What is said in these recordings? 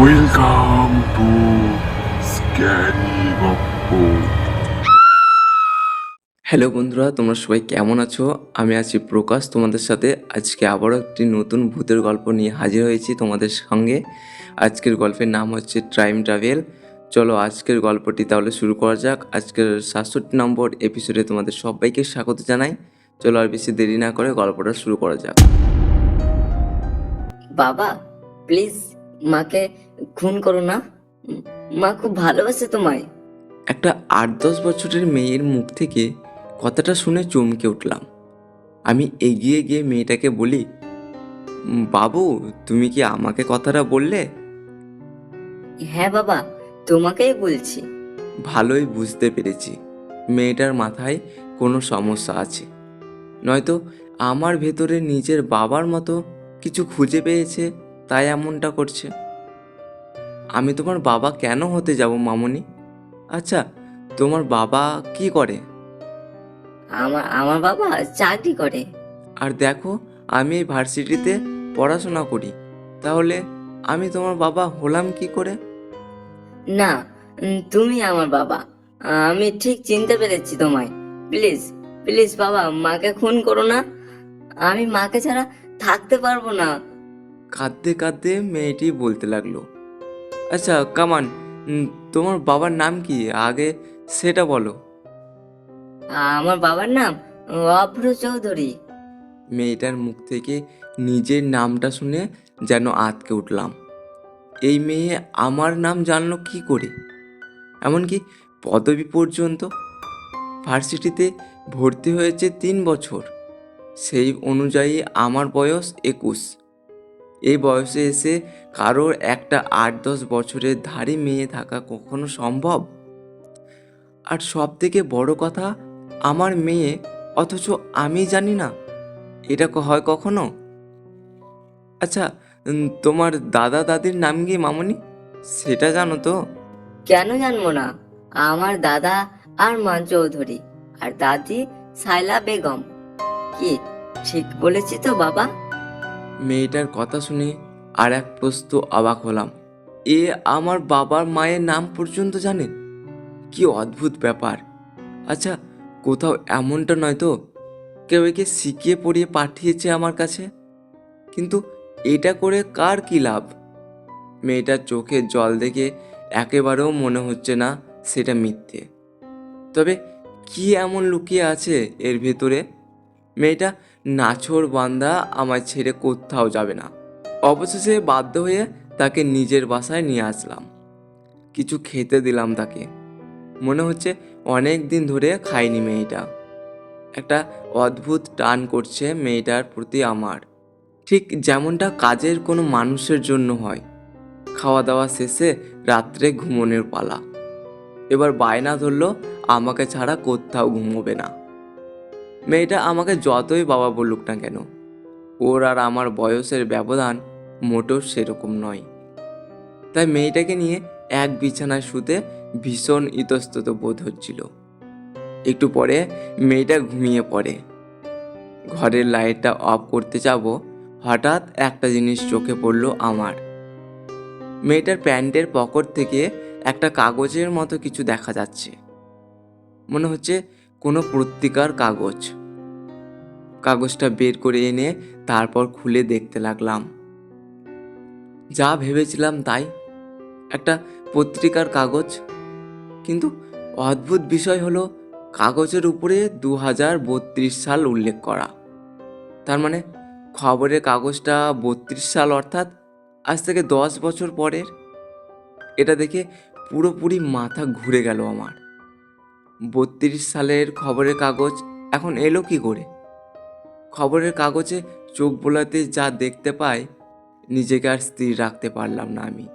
Welcome to স্ক্যানি গপ্প। Hello বন্ধুরা, তোমরা সবাই কেমন আছো? আমি আছি প্রকাশ তোমাদের সাথে। আজকে আবারও একটি নতুন ভূতের গল্প নিয়ে হাজির হয়েছি তোমাদের সঙ্গে। আজকের গল্পের নাম হচ্ছে টাইম ট্রাভেল। চলো আজকের গল্পটি তাহলে শুরু করা যাক। আজকের 67 নম্বর এপিসোডে তোমাদের সবাইকে স্বাগত জানাই। চলো আর বেশি দেরি না করে গল্পটা শুরু করা যাক। বাবা, প্লিজ মাকে খুন করো না। মা খুব ভালোবাসে তোমায়। একটা 8-10 বছরের মেয়ের মুখ থেকে কথাটা শুনে চমকে উঠলাম। আমি এগিয়ে গিয়ে মেয়েটাকে বলি, বাবু, তুমি কি আমাকে কথাটা বললে? হ্যাঁ বাবা, তোমাকেই বলছি। ভালোই বুঝতে পেরেছি মেয়েটার মাথায় কোনো সমস্যা আছে, নয়তো আমার ভেতরে নিজের বাবার মতো কিছু খুঁজে পেয়েছে, তাই এমনটা করছে। আমি তোমার বাবা কেন হতে যাব মামনি? আচ্ছা, তোমার বাবা কি করে? আমার আমার বাবা চাকরি করে। আর দেখো, আমি এই ভার্সিটিতে পড়াশোনা করি, তাহলে আমি তোমার বাবা হলাম কি করে? না, তুমি আমার বাবা। আমি ঠিক চিনতে পেরেছি তোমায়। প্লিজ প্লিজ বাবা, মাকে খুন করো না। আমি মাকে ছাড়া থাকতে পারবো না। কাঁদতে কাঁদতে মেয়েটি বলতে লাগলো, আচ্ছা কামান, তোমার বাবার নাম কি আগে সেটা বলো। আমার বাবার নাম অভ্র চৌধুরী। মেয়েটার মুখ থেকে নিজের নামটা শুনে যেন আঁতকে উঠলাম। এই মেয়ে আমার নাম জানলো কি করে? এমনকি পদবি পর্যন্ত। ভার্সিটিতে ভর্তি হয়েছে 3 বছর, সেই অনুযায়ী আমার বয়স 21। এই বয়সে এসে কারোর একটা 8-10 বছরের ধারে মেয়ে থাকা কখনো সম্ভব? আর সব থেকে বড় কথা, আমার মেয়ে, অথচ আমি জানি না। এটা হয় কখনো? আচ্ছা, তোমার দাদা দাদির নাম কি মামনি? সেটা জানো তো? কেন জানবো না? আমার দাদা আর মা চৌধুরী, আর দাদি সাইলা বেগম। কি ঠিক বলেছি তো বাবা? মেয়েটার কথা শুনে আর এক প্রস্ত অবাক হলাম। এ আমার বাবার মায়ের নাম পর্যন্ত জানে? কি অদ্ভুত ব্যাপার। আচ্ছা, কোথাও এমনটা নয় তো কেউ একে শিখিয়ে পড়িয়ে পাঠিয়েছে আমার কাছে? কিন্তু এটা করে কার কি লাভ? মেয়েটার চোখে জল দেখে একেবারেও মনে হচ্ছে না সেটা মিথ্যে। তবে কি এমন লুকিয়ে আছে এর ভেতরে? মেয়েটা নাছোড় বান্দা আমায় ছেড়ে কোথাও যাবে না। অবশেষে বাধ্য হয়ে তাকে নিজের বাসায় নিয়ে আসলাম। কিছু খেতে দিলাম তাকে। মনে হচ্ছে অনেক দিন ধরে খায়নি মেয়েটা। একটা অদ্ভুত টান করছে মেয়েটার প্রতি আমার, ঠিক যেমনটা কাজের কোনো মানুষের জন্য হয়। খাওয়া দাওয়া শেষে রাত্রে ঘুমোনোর পালা। এবার বায়না ধরলো আমাকে ছাড়া কোথাও ঘুমোবে না। মেয়েটা আমাকে যতই বাবা বলুক না কেন, ওর আর আমার বয়সের ব্যবধান মোটেও সেরকম নয়। তাই মেয়েটাকে নিয়ে এক বিছানায় শুতে ভীষণ ইতস্তত বোধ হচ্ছিল। একটু পরে মেয়েটা ঘুমিয়ে পড়ে। ঘরের লাইটটা অফ করতে যাব, হঠাৎ একটা জিনিস চোখে পড়লো আমার। মেয়েটার প্যান্টের পকেট থেকে একটা কাগজের মতো কিছু দেখা যাচ্ছে। মনে হচ্ছে কোনো পত্রিকার কাগজ। কাগজটা বের করে এনে তারপর খুলে দেখতে লাগলাম। যা ভেবেছিলাম তাই, একটা পত্রিকার কাগজ। কিন্তু অদ্ভুত বিষয় হলো, কাগজের উপরে 2032 সাল উল্লেখ করা। তার মানে খবরের কাগজটা 32 সাল, অর্থাৎ আজ থেকে 10 বছর পরের। এটা দেখে পুরোপুরি মাথা ঘুরে গেল আমার। 32 সালের খবরের কাগজ এখন এলো কি করে? খবরের কাগজে চোখ বোলাতে যা দেখতে পাই, নিজেকে আর স্থির রাখতে পারলাম না আমি।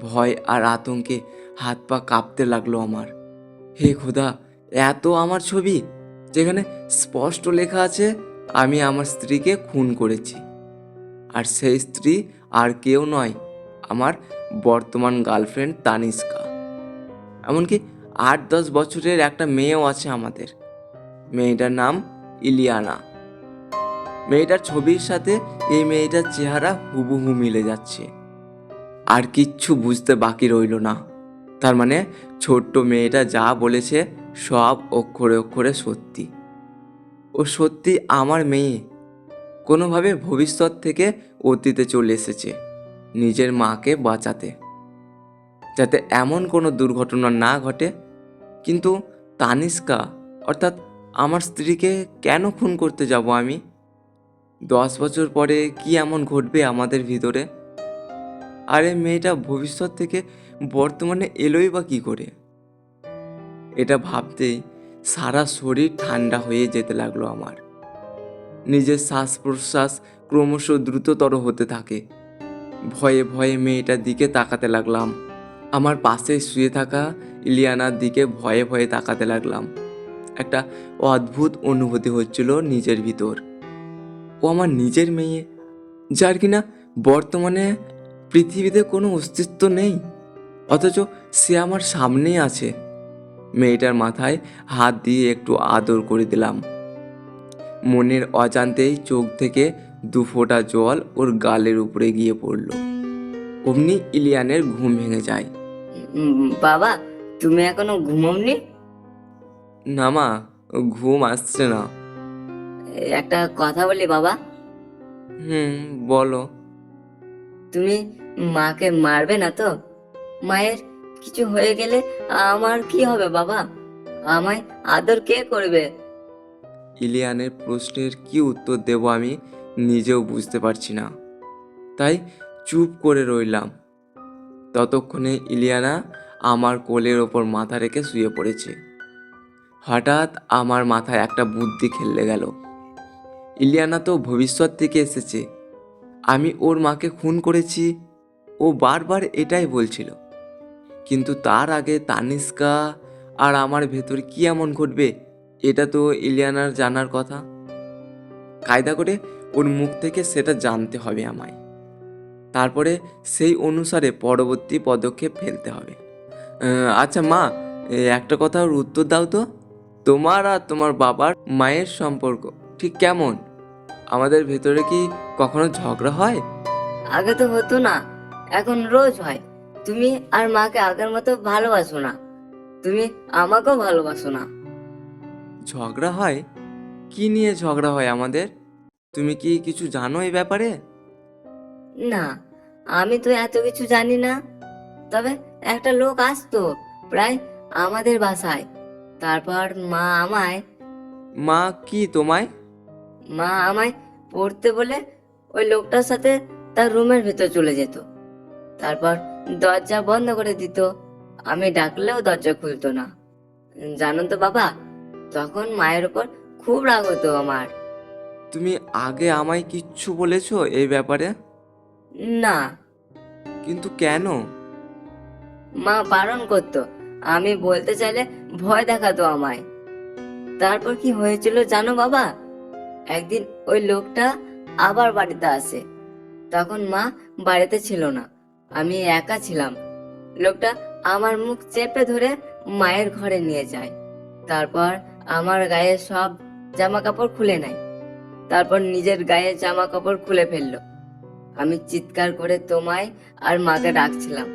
ভয় আর আতঙ্কে হাত পা কাঁপতে লাগলো আমার। হে খোদা, এত আমার ছবি, যেখানে স্পষ্ট লেখা আছে আমি আমার স্ত্রীকে খুন করেছি। আর সেই স্ত্রী আর কেউ নয়, আমার বর্তমান গার্লফ্রেন্ড তানিস্কা। এমনকি 8-10 বছরের একটা মেয়েও আছে আমাদের। মেয়েটার নাম ইলিয়ানা। মেয়েটার ছবির সাথে এই মেয়েটার চেহারা হুবহু মিলে যাচ্ছে। আর কিচ্ছু বুঝতে বাকি রইল না। তার মানে ছোট্ট মেয়েটা যা বলেছে সব অক্ষরে অক্ষরে সত্যি। ও সত্যি আমার মেয়ে। কোনোভাবে ভবিষ্যৎ থেকে অতীতে চলে এসেছে নিজের মাকে বাঁচাতে, যাতে এমন কোনো দুর্ঘটনা না ঘটে। কিন্তু তানিষ্কা অর্থাৎ আমার স্ত্রীকে কেন খুন করতে যাব আমি? 10 বছর পরে কি এমন ঘটবে আমাদের ভিতরে? আরে মেয়েটা ভবিষ্যৎ থেকে বর্তমানে এলোই বা কী করে? এটা ভাবতেই সারা শরীর ঠান্ডা হয়ে যেতে লাগলো আমার। নিজের শ্বাস প্রশ্বাস ক্রমশ দ্রুততর হতে থাকে। ভয়ে ভয়ে মেয়েটার দিকে তাকাতে লাগলাম। আমার পাশে শুয়ে থাকা ইলিয়ানার দিকে ভয়ে ভয়ে তাকাতে লাগলাম। একটা অদ্ভুত অনুভূতি হচ্ছিল নিজের ভিতর। ও আমার নিজের মেয়ে, যার কিনা বর্তমানে পৃথিবীতে কোনো অস্তিত্ব নেই, অথচ সে আমার সামনেই আছে। মেয়েটার মাথায় হাত দিয়ে একটু আদর করে দিলাম। মনের অজান্তেই চোখ থেকে 2 ফোঁটা জল ওর গালের উপরে গিয়ে পড়ল। অমনি ইলিয়ানের ঘুম ভেঙে যায়। বাবা, তুমি এখনো ঘুমোওনি? না মা, ঘুম আসছে না। একটা কথা বলি বাবা। বলো। তুমি মাকে মারবে না তো? মায়ের কিছু হয়ে গেলে আমার কি হবে বাবা? আমায় আদর কে করবে? ইলিয়ানের প্রশ্নের কি উত্তর দেব আমি নিজেও বুঝতে পারছি না, তাই চুপ করে রইলাম। ততক্ষণে ইলিয়ানা আমার কোলের ওপর মাথা রেখে শুয়ে পড়েছে। হঠাৎ আমার মাথায় একটা বুদ্ধি খেলে গেল। ইলিয়ানা তো ভবিষ্যৎ থেকে এসেছে, আমি ওর মাকে খুন করেছি, ও বারবার এটাই বলছিল। কিন্তু তার আগে তানিষ্কা আর আমার ভেতর কি এমন ঘটবে এটা তো ইলিয়ানার জানার কথা। কায়দা করে ওর মুখ থেকে সেটা জানতে হবে আমায়। তারপরে সেই অনুসারে পরবর্তী পদক্ষেপ ফেলতে হবে। আচ্ছা মা, একটা কথার উত্তর দাও তো। তোমার আর তোমার বাবার মায়ের সম্পর্ক ঠিক কেমন? আমাদের ভেতরে কি কখনো ঝগড়া হয়? আগে তো হতো না, এখন রোজ হয়। তুমি আর মাকে আগের মতো ভালোবাসো না, তুমি আমাকেও ভালোবাসো না। ঝগড়া হয়? কি নিয়ে ঝগড়া হয় আমাদের? তুমি কি কিছু জানো এই ব্যাপারে? না, আমি তো এত কিছু জানি না। তবে একটা লোক আসতো প্রায় আমাদের বাসায়। তারপর মা কি তোমায়? মা আমায় পড়তে বলে ওই লোকটার সাথে তার রুমের ভেতর চলে যেত। তারপর দরজা বন্ধ করে দিত। আমি ডাকলেও দরজা খুলতো না। জানো তো বাবা, তখন মায়ের উপর খুব রাগ হতো আমার। তুমি আগে আমায় কিচ্ছু বলেছো এই ব্যাপারে? না, কিন্তু কেন? মা বারণ করতো। আমি বলতে চাইলে ভয় দেখাতো আমায়। তারপর কি হয়েছিল জানো বাবা? একদিন ওই লোকটা আবার বাড়িতে আসে। তখন মা বাড়িতে ছিল না, আমি একা ছিলাম। লোকটা আমার মুখ চেপে ধরে মায়ের ঘরে নিয়ে যায়। তারপর আমার গায়ের সব জামা কাপড় খুলে নেয়। তারপর নিজের গায়ের জামা কাপড় খুলে ফেললো। আমি চিৎকার করে তোমায় আর মাকে ডাকছিলাম।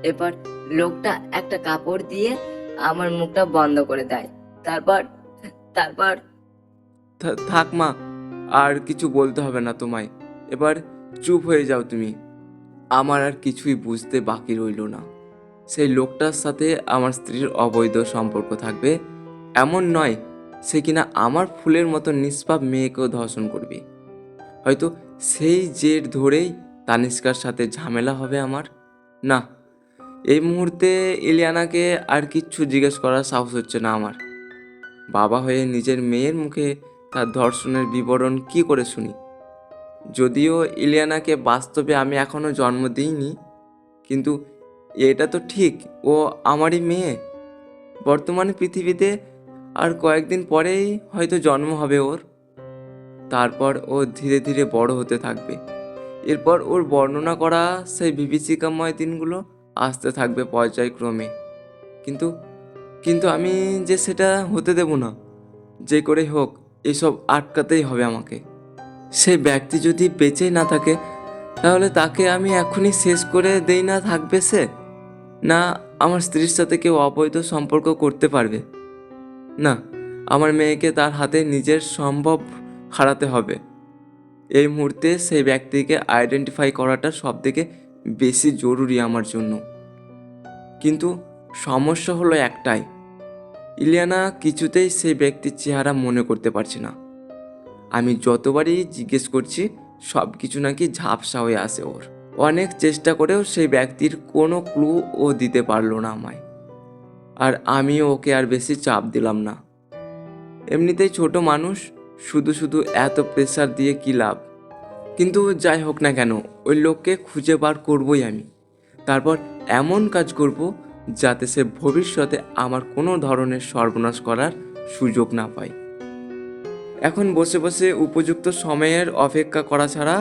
এরপর লোকটা একটা কাপড় দিয়ে আমার মুখটা বন্ধ করে দেয়। তারপর তারপর থাক মা, আর কিছু বলতে হবে না তোমায়। এবার চুপ হয়ে যাও তুমি। আমার আর কিছুই বুঝতে বাকি রইল না। সেই লোকটার সাথে আমার স্ত্রীর অবৈধ সম্পর্ক থাকবে এমন নয়, সে কিনা আমার ফুলের মতো নিষ্পাপ মেয়েকেও ধর্ষণ করবে। হয়তো সেই জের ধরেই তানিষ্কার সাথে ঝামেলা হবে আমার। না, এই মুহূর্তে ইলিয়ানাকে আর কিচ্ছু জিজ্ঞেস করার সাহস হচ্ছে না আমার। বাবা হয়ে নিজের মেয়ের মুখে তার ধর্ষণের বিবরণ কি করে শুনি? যদিও ইলিয়ানাকে বাস্তবে আমি এখনো জন্ম দিইনি, কিন্তু এটা তো ঠিক ও আমারই মেয়ে। বর্তমানে পৃথিবীতে আর কয়েকদিন পরেই হয়তো জন্ম হবে ওর। তারপর ও ধীরে ধীরে বড় হতে থাকবে। এরপর ওর বর্ণনা করা সেই বিভীষিকাময় দিনগুলো আসতে থাকবে পর্যায়ক্রমে। কিন্তু কিন্তু আমি যে সেটা হতে দেব না। যে করেই হোক এসব আটকাতেই হবে আমাকে। সেই ব্যক্তি যদি বেঁচে না থাকে, তাহলে তাকে আমি এখনই শেষ করে দেই না থাকবে সে? না আমার স্ত্রীর সাথে কেউ অবৈধ সম্পর্ক করতে পারবে? না, আমার মেয়েকে তার হাতে নিজের সম্ভব হারাতে হবে। এই মুহূর্তে সেই ব্যক্তিকে আইডেন্টিফাই করাটা সবথেকে বেশি জরুরি আমার জন্য। কিন্তু সমস্যা হলো একটাই, ইলিয়ানা কিছুতেই সেই ব্যক্তির চেহারা মনে করতে পারছে না। আমি যতবারই জিজ্ঞেস করছি সব কিছু নাকি ঝাপসা হয়ে আসে ওর। অনেক চেষ্টা করেও সেই ব্যক্তির কোনো ক্লু ও দিতে পারলো না আমায়। আর আমি ওকে আর বেশি চাপ দিলাম না। এমনিতেই ছোট মানুষ, শুধু শুধু এত প্রেশার দিয়ে কী লাভ? কিন্তু যাই হোক না কেন, ওই লোককে খুঁজে বার করবই আমি। তারপর এমন কাজ করব যাতে সে ভবিষ্যতে আমার কোনো ধরনের সর্বনাশ করার সুযোগ না পায়। এখন বসে বসে উপযুক্ত সময়ের অপেক্ষা করা ছাড়া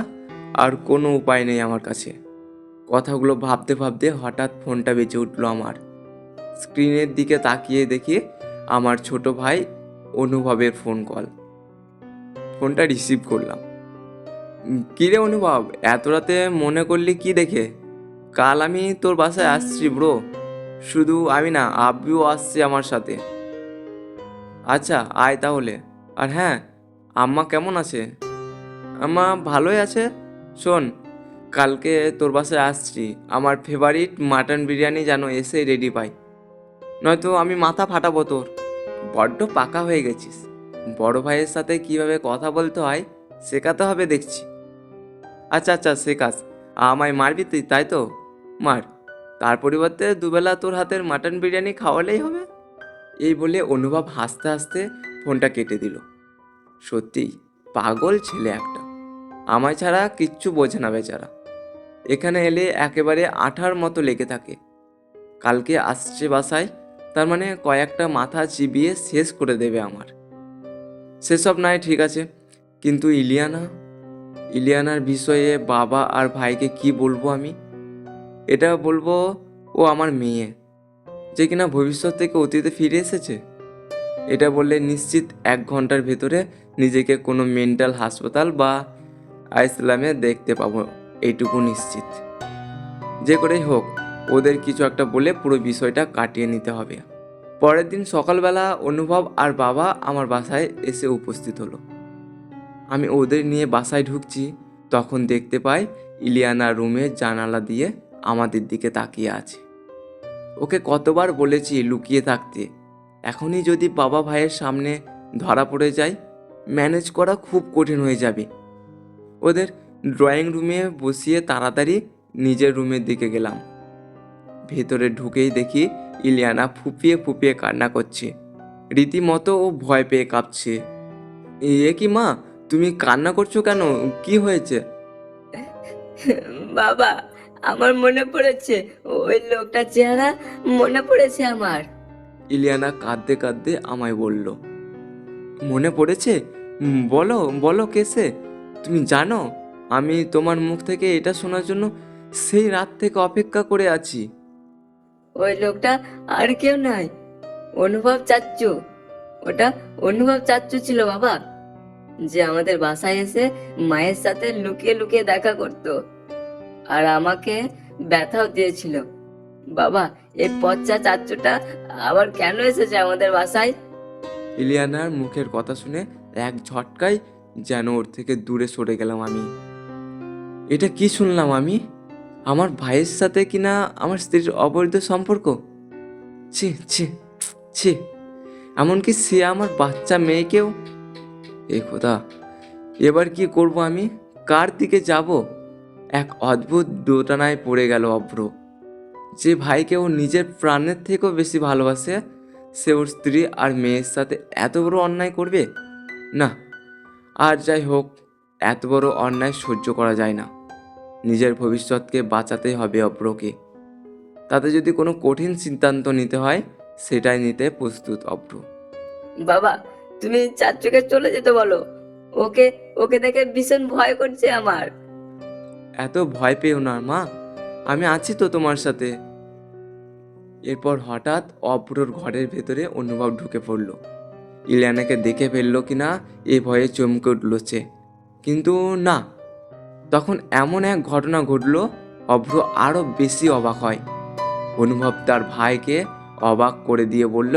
আর কোনো উপায় নেই আমার কাছে। কথাগুলো ভাবতে ভাবতে হঠাৎ ফোনটা বেজে উঠল আমার। স্ক্রিনের দিকে তাকিয়ে দেখি আমার ছোট ভাই অনুভবের ফোন কল। ফোনটা রিসিভ করলাম। কী রে অনুভব, এত রাতে মনে করলি কি দেখে? কাল আমি তোর বাসায় আসছি ব্রো। শুধু আমি না, আব্বুও আসছে আমার সাথে। আচ্ছা আয় তাহলে। আর হ্যাঁ, আম্মা কেমন আছে? আম্মা ভালোই আছে। শোন, কালকে তোর বাসায় আসছি। আমার ফেভারিট মাটন বিরিয়ানি যেন এসে রেডি পাই, নয়তো আমি মাথা ফাটাবো তোর। বড্ড পাকা হয়ে গেছিস। বড় ভাইয়ের সাথে কিভাবে কথা বলতে হয় শেখাতে হবে দেখছি। আচ্ছা আচ্ছা শেখাস। আমায় মারবি তুই, তাই তো? মার। তার পরিবর্তে দুবেলা তোর হাতের মাটন বিরিয়ানি খাওয়ালেই হবে। এই বলে অনুভব হাসতে হাসতে ফোনটা কেটে দিল। সত্যিই পাগল ছেলে একটা, আমায় ছাড়া কিচ্ছু বোঝে না বেচারা। এখানে এলে একেবারে আঠার মতো লেগে থাকে। কালকে আসছে বাসায়, তার মানে কয়েকটা মাথা চিবিয়ে শেষ করে দেবে আমার। সেসব নয় ঠিক আছে, কিন্তু ইলিয়ানার বিষয়ে বাবা আর ভাইকে কি বলবো আমি? এটা বলবো ও আমার মেয়ে, যে কিনা ভবিষ্যৎ থেকে অতীতে ফিরে এসেছে। এটা বললে নিশ্চিত 1 ঘন্টার ভেতরে নিজেকে কোনো মেন্টাল হাসপাতাল বা আইসলামে দেখতে পাবো, এইটুকু নিশ্চিত। যে করেই হোক, ওদের কিছু একটা বলে পুরো বিষয়টা কাটিয়ে নিতে হবে। পরের দিন সকালবেলা অনুভব আর বাবা আমার বাসায় এসে উপস্থিত হলো। আমি ওদের নিয়ে বাসায় ঢুকছি, তখন দেখতে পাই ইলিয়ানা রুমের জানালা দিয়ে আমাদের দিকে তাকিয়ে আছে। ওকে কতবার বলেছি লুকিয়ে থাকতে। এখনই যদি বাবা ভাইয়ের সামনে ধরা পড়ে যায়, ম্যানেজ করা খুব কঠিন হয়ে যাবে। ওদের ড্রয়িং রুমে বসিয়ে তাড়াতাড়ি নিজের রুমের দিকে গেলাম। ভেতরে ঢুকেই দেখি ইলিয়ানা ফুপিয়ে ফুপিয়ে কান্না করছে। রীতিমতো ও ভয় পেয়ে কাঁপছে। এ কি মা, তুমি কান্না করছো কেন? কি হয়েছে? বাবা, আমার মনে পড়েছে, ওই লোকটার চেহারা মনে পড়েছে আমার। ইলিয়ানা কাঁদতে কাঁদতে আমায় বলল। মনে পড়েছে? বলো বলো কেসে? তুমি জানো, আমি তোমার মুখ থেকে এটা শোনার জন্য সেই রাত থেকে অপেক্ষা করে আছি। ওই লোকটা আর কেউ নয়, অনুভব চাচ্চু। ওটা অনুভব চাচ্চু ছিল বাবা, যে আমাদের বাসায় এসে মায়ের সাথে লুকিয়ে লুকিয়ে দেখা করত, আর আমাকে ব্যথাও দিয়েছিল। বাবা, এই পচা চাচ্চুটা আবার কেন এসেছে আমাদের বাসায়? ইলিয়ানার মুখের কথা শুনে এক ঝটকায় যেন ওর থেকে দূরে সরে গেলাম আমি। এটা কি শুনলাম আমি? আমার ভাইয়ের সাথে কিনা আমার স্ত্রীর অবৈধ সম্পর্ক? ছি ছি ছি, এমনকি সে আমার বাচ্চা মেয়েকেও। এ খোদা, এবার কি করব আমি? কার দিকে যাব? এক অদ্ভুত দোটানায় পড়ে গেল অভ্র। যে ভাইকে ও নিজের প্রাণের থেকেও বেশি ভালোবাসে, সে ওর স্ত্রী আর মেয়ের সাথে এত বড় অন্যায় করবে? না, আর যাই হোক, এত বড় অন্যায় সহ্য করা যায় না। নিজের ভবিষ্যৎকে বাঁচাতেই হবে অভ্রকে। তাতে যদি কোনো কঠিন সিদ্ধান্ত নিতে হয়, সেটাই নিতে প্রস্তুত অভ্র। বাবা, তুমি চাচ্চুকে চলে যেতে বলো। ওকে ওকে দেখে ভীষণ ভয় করছে আমার। এত ভয় পেও না মা, আমি আছি তো তোমার সাথে। এরপর হঠাৎ অভ্রর ঘরের ভেতরে অনুভব ঢুকে পড়ল। ইলিয়ানাকে দেখে ফেললো কিনা এ ভয়ে চমকে উঠল সে। কিন্তু না, তখন এমন এক ঘটনা ঘটলো, অভ্র আরো বেশি অবাক হয়। অনুভব তার ভাইকে অবাক করে দিয়ে বলল,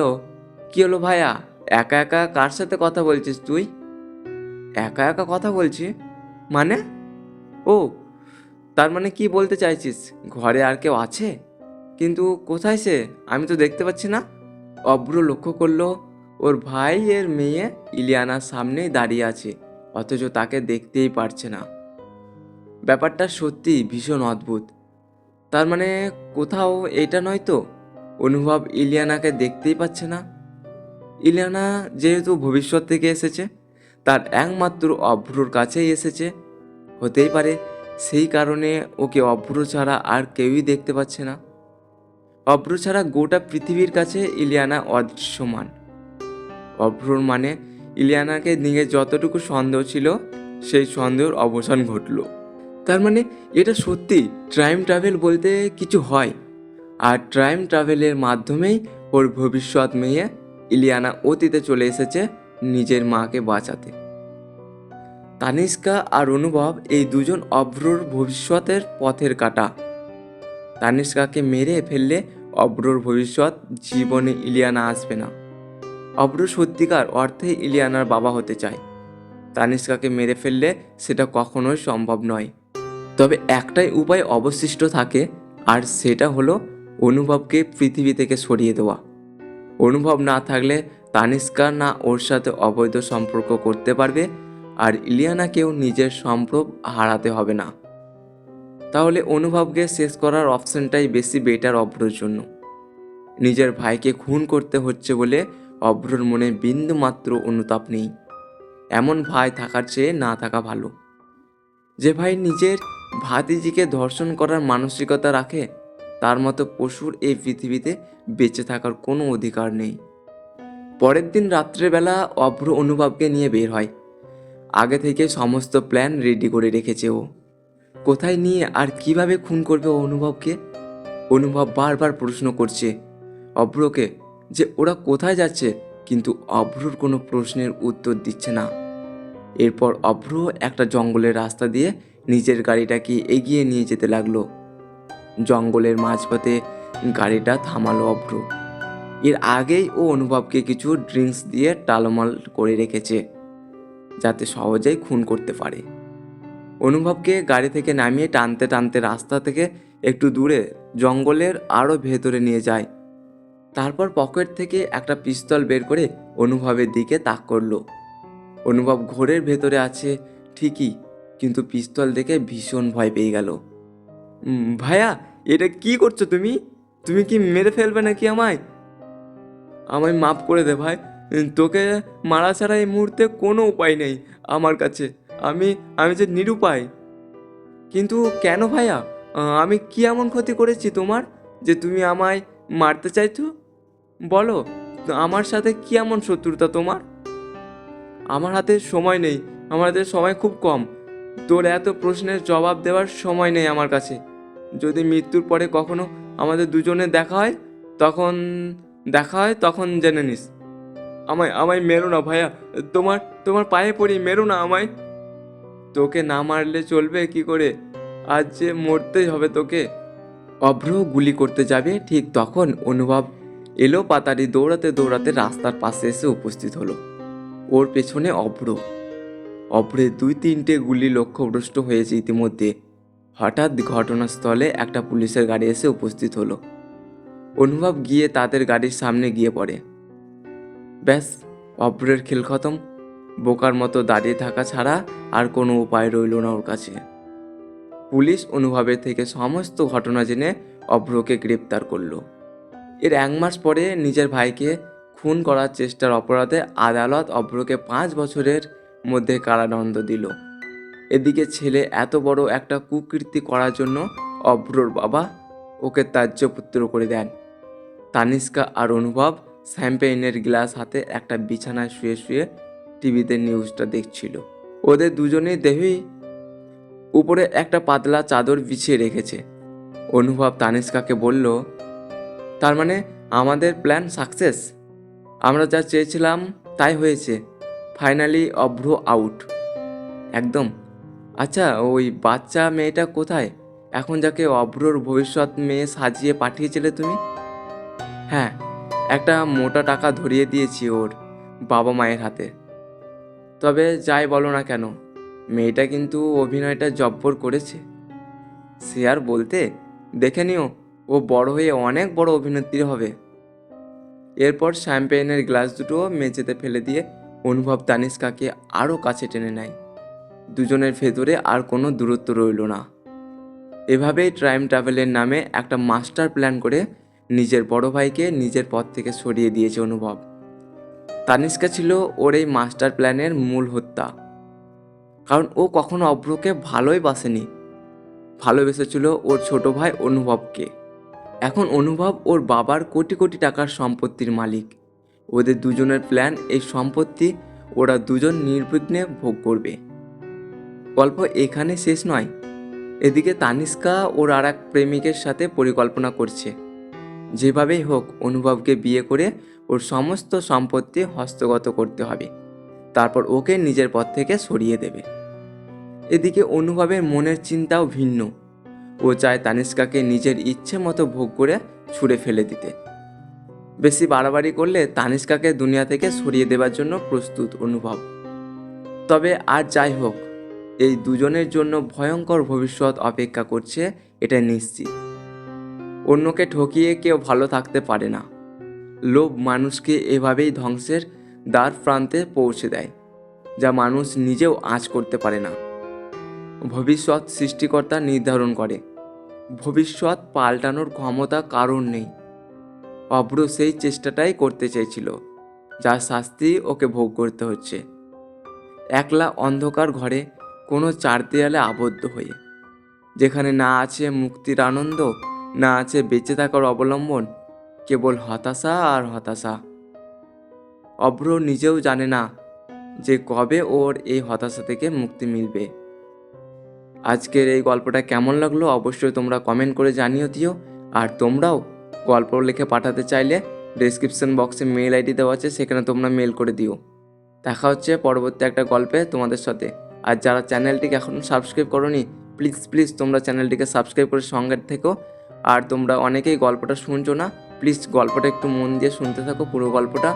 কি হলো ভাইয়া, একা একা কার সাথে কথা বলছিস তুই? একা একা কথা বলছি মানে? ও, তার মানে কি বলতে চাইছিস, ঘরে আর কেউ আছে? কিন্তু কোথায় সে, আমি তো দেখতে পাচ্ছি না। অভ্র লক্ষ্য করলো ওর ভাই এর মেয়ে ইলিয়ানার সামনেই দাঁড়িয়ে আছে, অথচ তাকে দেখতেই পারছে না। ব্যাপারটা সত্যি ভীষণ অদ্ভুত। তার মানে কোথাও এটা নয় তো, অনুভব ইলিয়ানাকে দেখতেই পাচ্ছে না। ইলিয়ানা যেহেতু ভবিষ্যৎ থেকে এসেছে, তার একমাত্র অভ্রর কাছেই এসেছে, হতেই পারে সেই কারণে ওকে অভ্র ছাড়া আর কেউই দেখতে পাচ্ছে না। অভ্র ছাড়া গোটা পৃথিবীর কাছে ইলিয়ানা অদৃশ্যমান। অভ্রর মানে ইলিয়ানাকে নিয়ে যতটুকু সন্দেহ ছিল, সেই সন্দেহের অবসান ঘটল। তার মানে এটা সত্যি টাইম ট্রাভেল বলতে কিছু হয়, আর টাইম ট্রাভেলের মাধ্যমেই ওর ভবিষ্যৎ মেয়ে ইলিয়ানা অতীতে চলে এসেছে নিজের মাকে বাঁচাতে। তানিষ্কা আর অনুভব এই দুজন অভ্রর ভবিষ্যতের পথের কাঁটা। তানিষ্কাকে মেরে ফেললে অভ্রর ভবিষ্যৎ জীবনে ইলিয়ানা আসবে না। অভ্র সত্যিকার অর্থে ইলিয়ানার বাবা হতে চায়। তানিষ্কাকে মেরে ফেললে সেটা কখনোই সম্ভব নয়। তবে একটাই উপায় অবশিষ্ট থাকে, আর সেটা হলো অনুভবকে পৃথিবী থেকে সরিয়ে দেওয়া। অনুভব না থাকলে তানিষ্কা না ওর সাথে অবৈধ সম্পর্ক করতে পারবে, আর ইলিয়ানাকেও নিজের সম্ভ্রম হারাতে হবে না। তাহলে অনুভবকে শেষ করার অপশনটাই বেশি বেটার অভ্রর জন্য। নিজের ভাইকে খুন করতে হচ্ছে বলে অভ্রর মনে বিন্দু মাত্র অনুতাপ নেই। এমন ভাই থাকার চেয়ে না থাকা ভালো। যে ভাই নিজের ভাতিজিকে ধর্ষণ করার মানসিকতা রাখে, তার মতো পশুর এই পৃথিবীতে বেঁচে থাকার কোনো অধিকার নেই। পরের দিন রাত্রেবেলা অভ্র অনুভবকে নিয়ে বের হয়। আগে থেকে সমস্ত প্ল্যান রেডি করে রেখেছে ও। কোথায় নিয়ে আর কিভাবে খুন করবে ও অনুভবকে? অনুভব বারবার প্রশ্ন করছে অভ্রকে যে ওরা কোথায় যাচ্ছে, কিন্তু অভ্রর কোনো প্রশ্নের উত্তর দিচ্ছে না। এরপর অভ্র একটা জঙ্গলের রাস্তা দিয়ে নিজের গাড়িটাকে এগিয়ে নিয়ে যেতে লাগলো। জঙ্গলের মাঝপথে গাড়িটা থামালো অভ্র। এর আগেই ও অনুভবকে কিছু ড্রিঙ্কস দিয়ে টালমাল করে রেখেছে, যাতে সহজেই খুন করতে পারে। অনুভবকে গাড়ি থেকে নামিয়ে টানতে টানতে রাস্তা থেকে একটু দূরে জঙ্গলের আরও ভেতরে নিয়ে যায়। তারপর পকেট থেকে একটা পিস্তল বের করে অনুভবের দিকে তাক করলো। অনুভব ঘোরের ভেতরে আছে ঠিকই, কিন্তু পিস্তল দেখে ভীষণ ভয় পেয়ে গেল। ভাইয়া, এটা কি করছো তুমি? তুমি কি মেরে ফেলবে নাকি আমায়? আমায় মাফ করে দে ভাই, তোকে মারা ছাড়া এই মুহূর্তে কোনো উপায় নেই আমার কাছে। আমি আমি যে নিরুপায়। কিন্তু কেন ভাইয়া, আমি কি এমন ক্ষতি করেছি তোমার যে তুমি আমায় মারতে চাইছো? বলো, আমার সাথে কি এমন শত্রুতা তোমার? আমার হাতে সময় নেই, আমার হাতে সময় খুব কম। তোর এত প্রশ্নের জবাব দেওয়ার সময় নেই আমার কাছে। যদি মৃত্যুর পরে কখনো আমাদের দুজনের দেখা হয় তখন জেনে নিস। আমায় আমায় মেরো না ভাইয়া, তোমার তোমার পায়ে পড়ি, মেরো না আমায়। তোকে না মারলে চলবে কি করে? আজ যে মরতেই হবে তোকে। অভ্র গুলি করতে যাবে ঠিক তখন অনুভব এলো পাতাড়ি দৌড়াতে দৌড়াতে রাস্তার পাশে এসে উপস্থিত হলো। ওর পেছনে অভ্রের 2-3টে গুলি লক্ষ্যভ্রষ্ট হয়েছে ইতিমধ্যে। হঠাৎ ঘটনাস্থলে একটা পুলিশের গাড়ি এসে উপস্থিত হলো। অনুভব গিয়ে তাদের গাড়ির সামনে গিয়ে পড়ে। ব্যাস, অভ্রের খেল খতম। বোকার মতো দাঁড়িয়ে থাকা ছাড়া আর কোনো উপায় রইল না ওর কাছে। পুলিশ অনুভবের থেকে সমস্ত ঘটনা জেনে অভ্রকে গ্রেপ্তার করলো। এর 1 মাস পরে নিজের ভাইকে খুন করার চেষ্টার অপরাধে আদালত অভ্রকে 5 বছরের মধ্যে কারাদণ্ড দিল। এদিকে ছেলে এত বড় একটা কুকীর্তি করার জন্য অভ্রর বাবা ওকে ত্যায্যপুত্র করে দেন। তানিষ্কা আর অনুভব শ্যাম্পেইনের গ্লাস হাতে একটা বিছানায় শুয়ে শুয়ে টিভিতে নিউজটা দেখছিল। ওদের দুজনেই দেহই উপরে একটা পাতলা চাদর বিছিয়ে রেখেছে। অনুভব তানিষ্কাকে বলল, তার মানে আমাদের প্ল্যান সাকসেস। আমরা যা চেয়েছিলাম তাই হয়েছে। ফাইনালি অভ্র আউট। একদম আচ্ছা, ওই বাচ্চা মেয়েটা কোথায় এখন, যাকে অভ্রর ভবিষ্যৎ মেয়ে সাজিয়ে পাঠিয়েছিলে তুমি? হ্যাঁ, একটা মোটা টাকা ধরিয়ে দিয়েছি ওর বাবা মায়ের হাতে। তবে যাই বলো না কেন, মেয়েটা কিন্তু অভিনয়টা জব্বর করেছে। সে আর বলতে, দেখে নিও, ও বড় হয়ে অনেক বড় অভিনেত্রী হবে। এরপর শ্যাম্পেনের গ্লাস দুটো মেঝেতে ফেলে দিয়ে অনুভব তানিষ্কাকে আরও কাছে টেনে নেয়। দুজনের ভেতরে আর কোনো দূরত্ব রইল না। এভাবেই টাইম ট্রাভেলের নামে একটা মাস্টার প্ল্যান করে নিজের বড় ভাইকে নিজের পথ থেকে সরিয়ে দিয়েছে অনুভব। তানিষ্কা ছিল ওর এই মাস্টার প্ল্যানের মূল হত্যা, কারণ ও কখনো অভ্রকে ভালোই বাসেনি, ভালোবেসেছিল ওর ছোট ভাই অনুভবকে। এখন অনুভব ওর বাবার কোটি কোটি টাকার সম্পত্তির মালিক। ওদের দুজনের প্ল্যান, এই সম্পত্তি ওরা দুজন নির্বিঘ্নে ভোগ করবে। গল্প এখানে শেষ নয়। এদিকে তানিষ্কা ওর আর এক প্রেমিকের সাথে পরিকল্পনা করছে, যেভাবেই হোক অনুভবকে বিয়ে করে ওর সমস্ত সম্পত্তি হস্তগত করতে হবে, তারপর ওকে নিজের পথ থেকে সরিয়ে দেবে। এদিকে অনুভবের মনের চিন্তাও ভিন্ন। ও চায় তানিষ্কাকে নিজের ইচ্ছে মতো ভোগ করে ছুঁড়ে ফেলে দিতে। বেশি বাড়াবাড়ি করলে তানিষ্কাকে দুনিয়া থেকে সরিয়ে দেওয়ার জন্য প্রস্তুত অনুভব। তবে আর যাই হোক, এই দুজনের জন্য ভয়ঙ্কর ভবিষ্যৎ অপেক্ষা করছে, এটা নিশ্চিত। অন্যকে ঠকিয়ে কেউ ভালো থাকতে পারে না। লোভ মানুষকে এভাবেই ধ্বংসের দ্বার প্রান্তে পৌঁছে দেয়, যা মানুষ নিজেও আঁচ করতে পারে না। ভবিষ্যৎ সৃষ্টিকর্তা নির্ধারণ করে, ভবিষ্যৎ পাল্টানোর ক্ষমতা কারোর নেই। অভ্র সেই চেষ্টাটাই করতে চেয়েছিল, যার শাস্তি ওকে ভোগ করতে হচ্ছে। একলা অন্ধকার ঘরে, কোনো চার দেয়ালে আবদ্ধ হয়ে, যেখানে না আছে মুক্তির আনন্দ, না আছে বেঁচে থাকার অবলম্বন, কেবল হতাশা আর হতাশা। অভ্র নিজেও জানে না যে কবে ওর এই হতাশা থেকে মুক্তি মিলবে। আজকের এই গল্পটা কেমন লাগলো অবশ্যই তোমরা কমেন্ট করে জানিয়ে দিও। আর তোমরাও গল্প লিখে পাঠাতে চাইলে ডেসক্রিপশন বক্সে মেল আইডি দেওয়া আছে, সেখানে তোমরা মেল করে দিও। দেখা হচ্ছে পরবর্তী একটা গল্পে তোমাদের সাথে। আর যারা চ্যানেলটিকে এখনও সাবস্ক্রাইব করোনি, প্লিজ প্লিজ তোমরা চ্যানেলটিকে সাবস্ক্রাইব করে সঙ্গে থেকো। আর তোমরা অনেকেই গল্পটা শুনছো না, প্লিজ গল্পটা একটু মন দিয়ে শুনতে থাকো পুরো গল্পটা,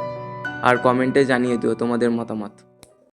আর কমেন্টে জানিয়ে দিও তোমাদের মতামত।